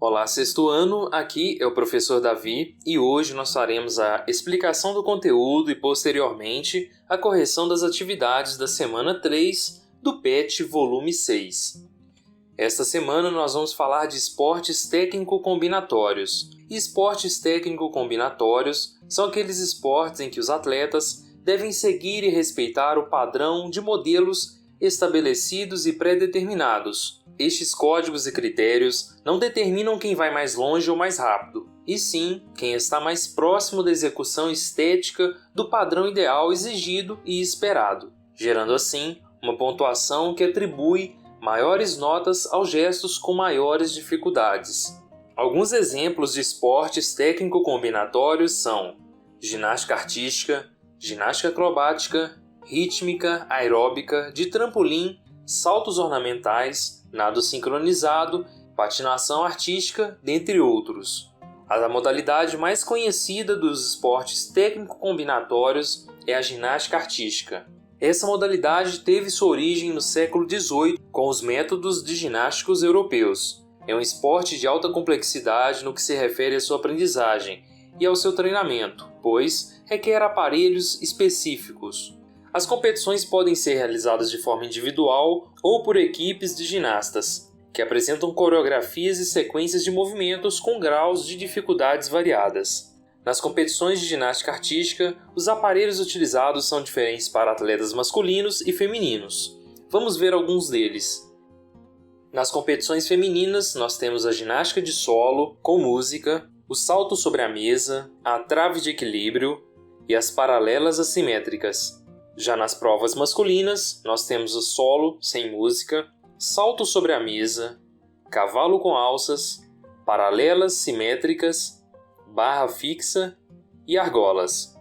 Olá, sexto ano, aqui é o professor Davi e hoje nós faremos a explicação do conteúdo e, posteriormente, a correção das atividades da semana 3 do PET volume 6. Esta semana nós vamos falar de esportes técnico-combinatórios. E esportes técnico-combinatórios são aqueles esportes em que os atletas devem seguir e respeitar o padrão de modelos estabelecidos e pré-determinados. Estes códigos e critérios não determinam quem vai mais longe ou mais rápido, e sim quem está mais próximo da execução estética do padrão ideal exigido e esperado, gerando assim uma pontuação que atribui maiores notas aos gestos com maiores dificuldades. Alguns exemplos de esportes técnico-combinatórios são ginástica artística, ginástica acrobática, rítmica, aeróbica, de trampolim, saltos ornamentais, nado sincronizado, patinação artística, dentre outros. A modalidade mais conhecida dos esportes técnico-combinatórios é a ginástica artística. Essa modalidade teve sua origem no século XVIII com os métodos de ginásticos europeus. É um esporte de alta complexidade no que se refere à sua aprendizagem e ao seu treinamento, pois requer aparelhos específicos. As competições podem ser realizadas de forma individual ou por equipes de ginastas, que apresentam coreografias e sequências de movimentos com graus de dificuldades variadas. Nas competições de ginástica artística, os aparelhos utilizados são diferentes para atletas masculinos e femininos. Vamos ver alguns deles. Nas competições femininas, nós temos a ginástica de solo, com música, o salto sobre a mesa, a trave de equilíbrio e as paralelas assimétricas. Já nas provas masculinas, nós temos o solo, sem música, salto sobre a mesa, cavalo com alças, paralelas simétricas, barra fixa e argolas.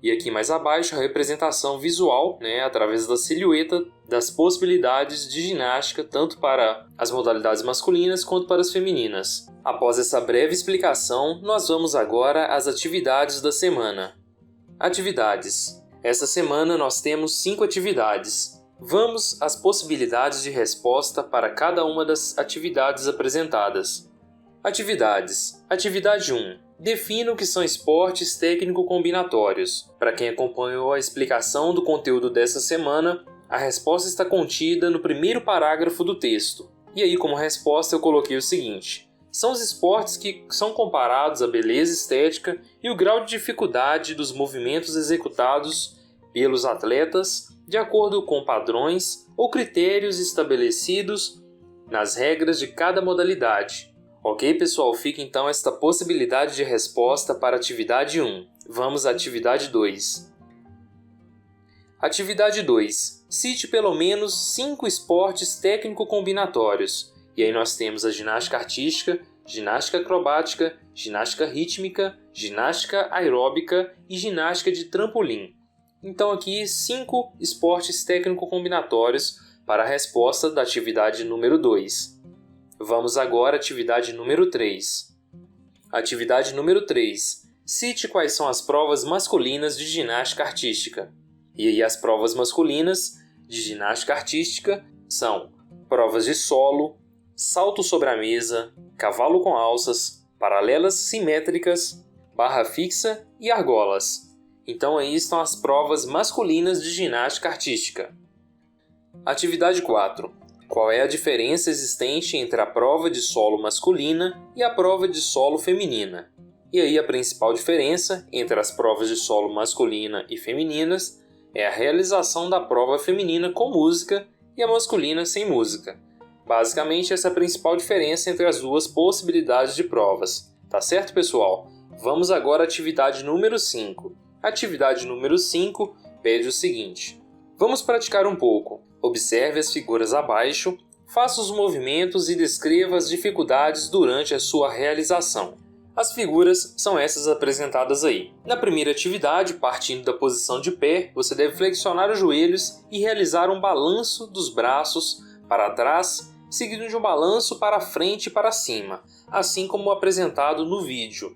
E aqui mais abaixo a representação visual, através da silhueta das possibilidades de ginástica tanto para as modalidades masculinas quanto para as femininas. Após essa breve explicação, nós vamos agora às atividades da semana. Atividades. Essa semana nós temos 5 atividades. Vamos às possibilidades de resposta para cada uma das atividades apresentadas. Atividades. Atividade 1. Defina o que são esportes técnico-combinatórios. Para quem acompanhou a explicação do conteúdo dessa semana, a resposta está contida no primeiro parágrafo do texto. E aí, como resposta, eu coloquei o seguinte: são os esportes que são comparados à beleza estética e o grau de dificuldade dos movimentos executados pelos atletas de acordo com padrões ou critérios estabelecidos nas regras de cada modalidade. Ok, pessoal? Fica então esta possibilidade de resposta para a atividade 1. Vamos à atividade 2. Atividade 2. Cite pelo menos 5 esportes técnico-combinatórios. E aí nós temos a ginástica artística, ginástica acrobática, ginástica rítmica, ginástica aeróbica e ginástica de trampolim. Então aqui 5 esportes técnico-combinatórios para a resposta da atividade número 2. Vamos agora à atividade número 3. Atividade número 3. Cite quais são as provas masculinas de ginástica artística. E aí as provas masculinas de ginástica artística são provas de solo, salto sobre a mesa, cavalo com alças, paralelas simétricas, barra fixa e argolas. Então aí estão as provas masculinas de ginástica artística. Atividade 4. Qual é a diferença existente entre a prova de solo masculina e a prova de solo feminina? E aí a principal diferença entre as provas de solo masculina e femininas é a realização da prova feminina com música e a masculina sem música. Basicamente, essa é a principal diferença entre as duas possibilidades de provas. Tá certo, pessoal? Vamos agora à atividade número 5. A atividade número 5 pede o seguinte: vamos praticar um pouco. Observe as figuras abaixo, faça os movimentos e descreva as dificuldades durante a sua realização. As figuras são essas apresentadas aí. Na primeira atividade, partindo da posição de pé, você deve flexionar os joelhos e realizar um balanço dos braços para trás, seguido de um balanço para frente e para cima, assim como apresentado no vídeo.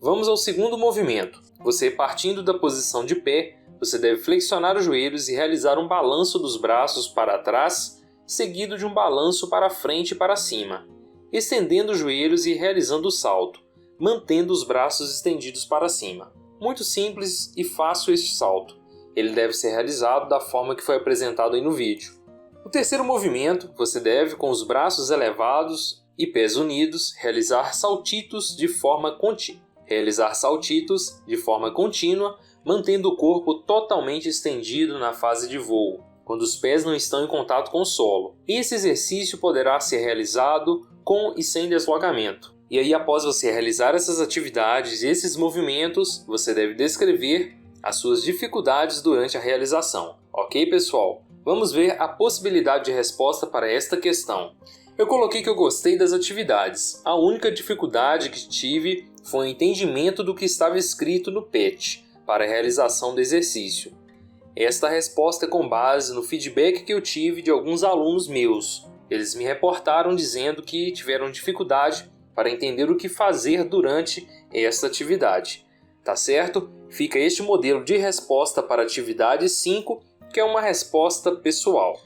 Vamos ao segundo movimento. Você, partindo da posição de pé, você deve flexionar os joelhos e realizar um balanço dos braços para trás, seguido de um balanço para frente e para cima. estendendo os joelhos e realizando o salto, mantendo os braços estendidos para cima. Muito simples e fácil este salto. Ele deve ser realizado da forma que foi apresentado aí no vídeo. O terceiro movimento, você deve, com os braços elevados e pés unidos, realizar saltitos de forma contínua, mantendo o corpo totalmente estendido na fase de voo, quando os pés não estão em contato com o solo. Esse exercício poderá ser realizado com e sem deslocamento. E aí, após você realizar essas atividades e esses movimentos, você deve descrever as suas dificuldades durante a realização. Ok, pessoal? Vamos ver a possibilidade de resposta para esta questão. Eu coloquei que eu gostei das atividades. A única dificuldade que tive foi o entendimento do que estava escrito no PET para a realização do exercício. Esta resposta é com base no feedback que eu tive de alguns alunos meus. Eles me reportaram dizendo que tiveram dificuldade para entender o que fazer durante esta atividade. Tá certo? Fica este modelo de resposta para a atividade 5, que é uma resposta pessoal.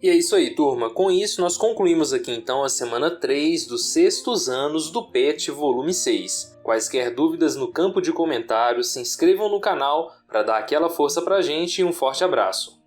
E é isso aí, turma. Com isso, nós concluímos aqui então a semana 3 dos sextos anos do PET volume 6. Quaisquer dúvidas no campo de comentários, se inscrevam no canal para dar aquela força pra gente e um forte abraço.